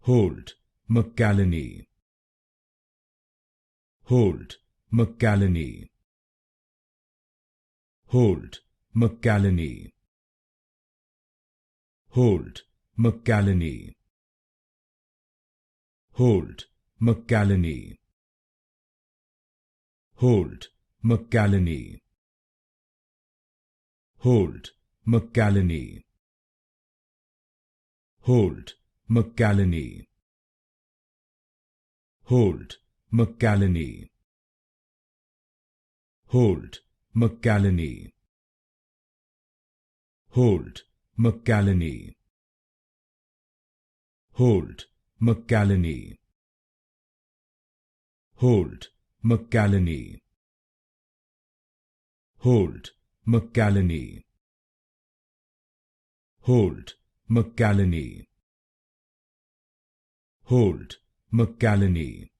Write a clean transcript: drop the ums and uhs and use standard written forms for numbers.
Holt McCallany, Holt McCallany, Holt McCallany, Holt McCallany, Holt McCallany, Holt McCallany, Holt McCallany, Holt McCallany, Holt McCallany, Holt McCallany, Holt McCallany, Holt McCallany, Holt McCallany, Holt McCallany, Holt McCallany, Holt McCallany,